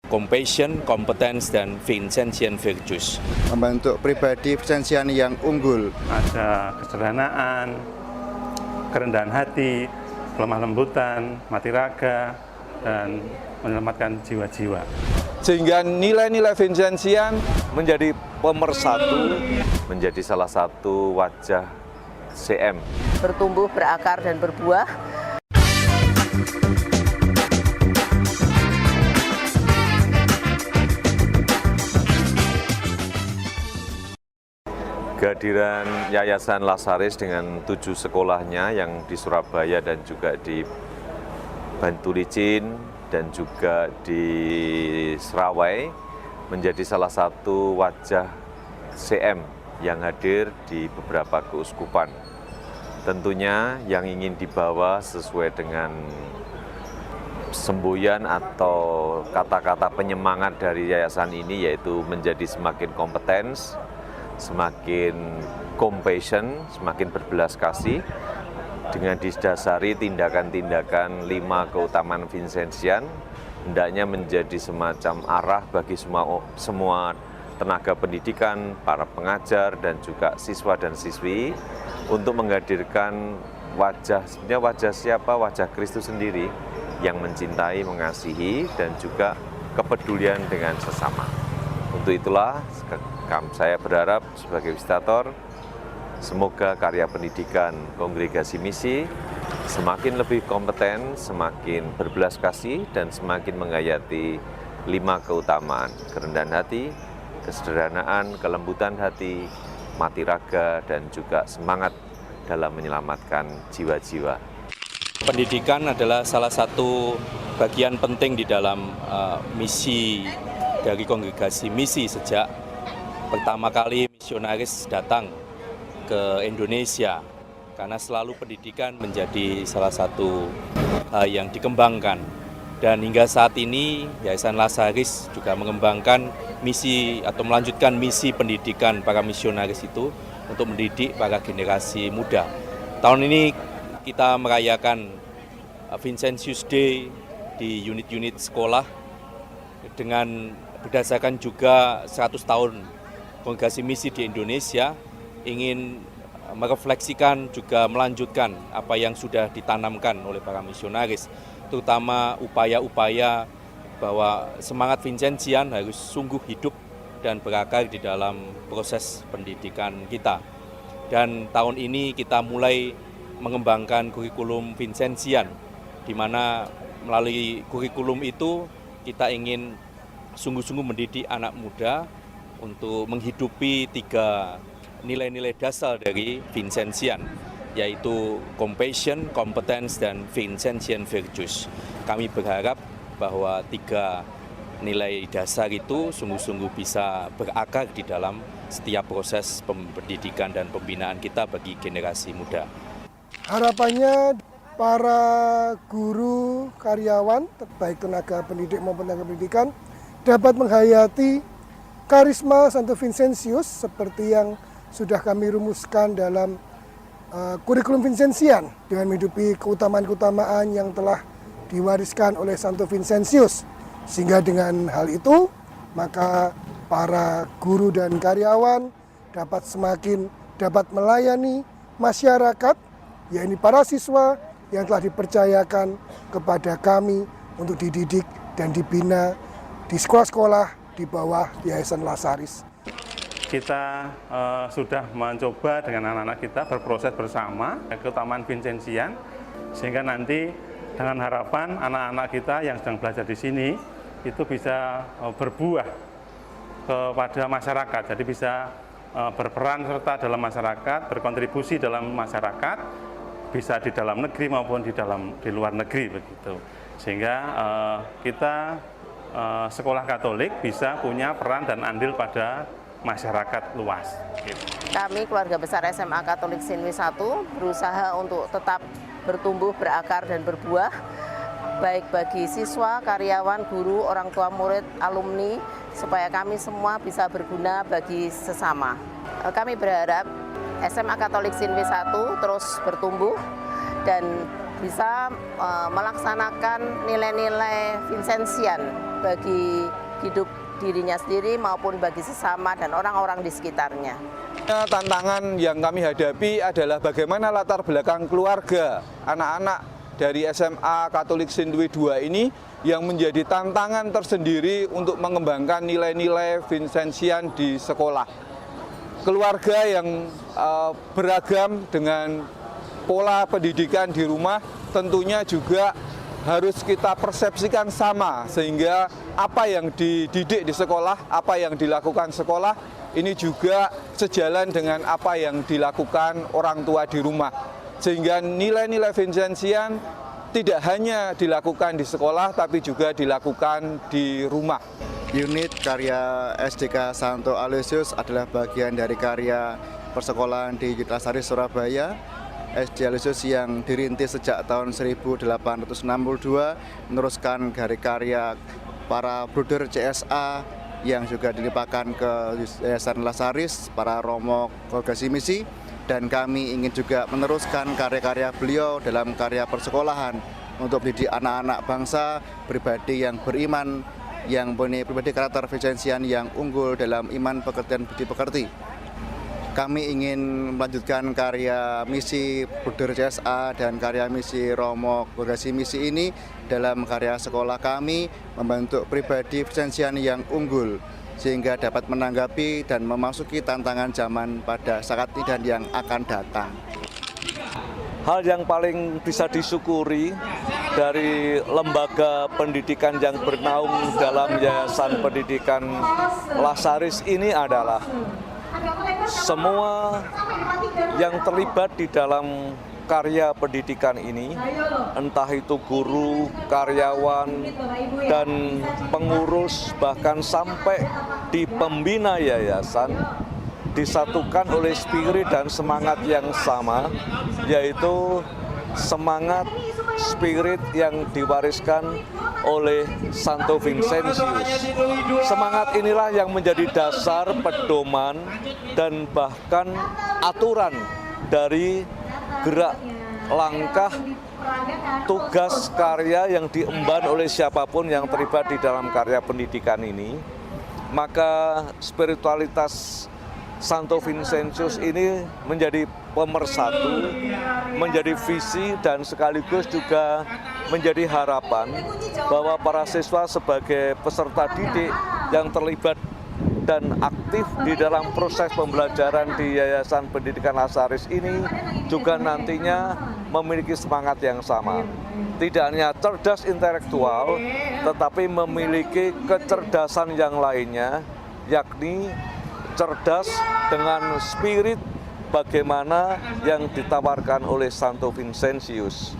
Compassion, Competence, dan Vincentian Virtues. Membentuk pribadi Vincentian yang unggul. Ada kesederhanaan, kerendahan hati, lemah lembutan, mati raga, dan menyelamatkan jiwa-jiwa. Sehingga nilai-nilai Vincentian menjadi pemersatu, menjadi salah satu wajah CM. Bertumbuh, berakar, dan berbuah. Kehadiran Yayasan Lasaris dengan 7 sekolahnya yang di Surabaya dan juga di Bantulicin dan juga di Serawai menjadi salah satu wajah CM yang hadir di beberapa keuskupan. Tentunya yang ingin dibawa sesuai dengan semboyan atau kata-kata penyemangat dari yayasan ini yaitu menjadi semakin kompetens, semakin compassion, semakin berbelas kasih, dengan didasari tindakan-tindakan 5 keutamaan Vincentian, hendaknya menjadi semacam arah bagi semua tenaga pendidikan, para pengajar, dan juga siswa dan siswi untuk menghadirkan sebenarnya wajah siapa? Wajah Kristus sendiri yang mencintai, mengasihi, dan juga kepedulian dengan sesama. Untuk itulah saya berharap sebagai visitator, semoga karya pendidikan Kongregasi Misi semakin lebih kompeten, semakin berbelas kasih, dan semakin menghayati 5 keutamaan: kerendahan hati, kesederhanaan, kelembutan hati, mati raga, dan juga semangat dalam menyelamatkan jiwa-jiwa. Pendidikan adalah salah satu bagian penting di dalam misi dari Kongregasi Misi sejak pertama kali misionaris datang ke Indonesia, karena selalu pendidikan menjadi salah satu hal yang dikembangkan. Dan hingga saat ini Yayasan Lasaris juga mengembangkan misi atau melanjutkan misi pendidikan para misionaris itu untuk mendidik para generasi muda. Tahun ini kita merayakan Vincentius Day di unit-unit sekolah dengan berdasarkan juga 100 tahun Kongregasi Misi di Indonesia, ingin merefleksikan juga melanjutkan apa yang sudah ditanamkan oleh para misionaris, terutama upaya-upaya bahwa semangat Vincentian harus sungguh hidup dan berakar di dalam proses pendidikan kita. Dan tahun ini kita mulai mengembangkan kurikulum Vincentian, di mana melalui kurikulum itu kita ingin sungguh-sungguh mendidik anak muda untuk menghidupi 3 nilai-nilai dasar dari Vincentian, yaitu Compassion, Competence, dan Vincentian Virtues. Kami berharap bahwa 3 nilai dasar itu sungguh-sungguh bisa berakar di dalam setiap proses pendidikan dan pembinaan kita bagi generasi muda. Harapannya para guru, karyawan, baik tenaga pendidik maupun tenaga pendidikan, dapat menghayati karisma Santo Vincentius seperti yang sudah kami rumuskan dalam kurikulum Vincentian dengan menghidupi keutamaan-keutamaan yang telah diwariskan oleh Santo Vincentius. Sehingga dengan hal itu, maka para guru dan karyawan dapat melayani masyarakat, yaitu para siswa yang telah dipercayakan kepada kami untuk dididik dan dibina di sekolah-sekolah di bawah Yayasan Lasaris. Kita sudah mencoba dengan anak-anak kita berproses bersama keutamaan Vincentian, sehingga nanti dengan harapan anak-anak kita yang sedang belajar di sini itu bisa berbuah kepada masyarakat, jadi bisa berperan serta dalam masyarakat, berkontribusi dalam masyarakat, bisa di dalam negeri maupun di luar negeri begitu. Sehingga kita sekolah Katolik bisa punya peran dan andil pada masyarakat luas. Kami keluarga besar SMA Katolik Sinwi 1 berusaha untuk tetap bertumbuh, berakar, dan berbuah, baik bagi siswa, karyawan, guru, orang tua murid, alumni, supaya kami semua bisa berguna bagi sesama. Kami berharap SMA Katolik Sinwi 1 terus bertumbuh dan bisa melaksanakan nilai-nilai Vincentian bagi hidup dirinya sendiri maupun bagi sesama dan orang-orang di sekitarnya. Tantangan yang kami hadapi adalah bagaimana latar belakang keluarga anak-anak dari SMA Katolik Sindwe 2 ini yang menjadi tantangan tersendiri untuk mengembangkan nilai-nilai Vincentian di sekolah. Keluarga yang beragam dengan pola pendidikan di rumah tentunya juga harus kita persepsikan sama, sehingga apa yang dididik di sekolah, apa yang dilakukan sekolah, ini juga sejalan dengan apa yang dilakukan orang tua di rumah. Sehingga nilai-nilai Vincentian tidak hanya dilakukan di sekolah, tapi juga dilakukan di rumah. Unit karya SDK Santo Aloysius adalah bagian dari karya persekolahan di Lasaris, Surabaya. SD Aloysius yang dirintis sejak tahun 1862 meneruskan dari karya para bruder CSA yang juga dilimpahkan ke Yayasan Lasaris, para romo Kongregasi Misi, dan kami ingin juga meneruskan karya-karya beliau dalam karya persekolahan untuk mendidik anak-anak bangsa pribadi yang beriman, yang punya pribadi karakter Vincentian yang unggul dalam iman, pekerjaan, budi pekerti. Kami ingin melanjutkan karya misi Bruder CSA dan karya misi Romo Kongregasi Misi ini dalam karya sekolah kami membentuk pribadi Vincentian yang unggul sehingga dapat menanggapi dan memasuki tantangan zaman pada saat ini dan yang akan datang. Hal yang paling bisa disyukuri dari lembaga pendidikan yang bernaung dalam Yayasan Pendidikan Lasaris ini adalah semua yang terlibat di dalam karya pendidikan ini, entah itu guru, karyawan, dan pengurus, bahkan sampai di pembina yayasan, disatukan oleh spirit dan semangat yang sama, yaitu semangat spirit yang diwariskan oleh Santo Vincentius. Semangat inilah yang menjadi dasar, pedoman, dan bahkan aturan dari gerak langkah tugas karya yang diemban oleh siapapun yang terlibat di dalam karya pendidikan ini. Maka spiritualitas Santo Vincentius ini menjadi pemersatu, menjadi visi, dan sekaligus juga menjadi harapan bahwa para siswa sebagai peserta didik yang terlibat dan aktif di dalam proses pembelajaran di Yayasan Pendidikan Lasaris ini juga nantinya memiliki semangat yang sama. Tidak hanya cerdas intelektual, tetapi memiliki kecerdasan yang lainnya, yakni cerdas dengan spirit bagaimana yang ditawarkan oleh Santo Vincentius.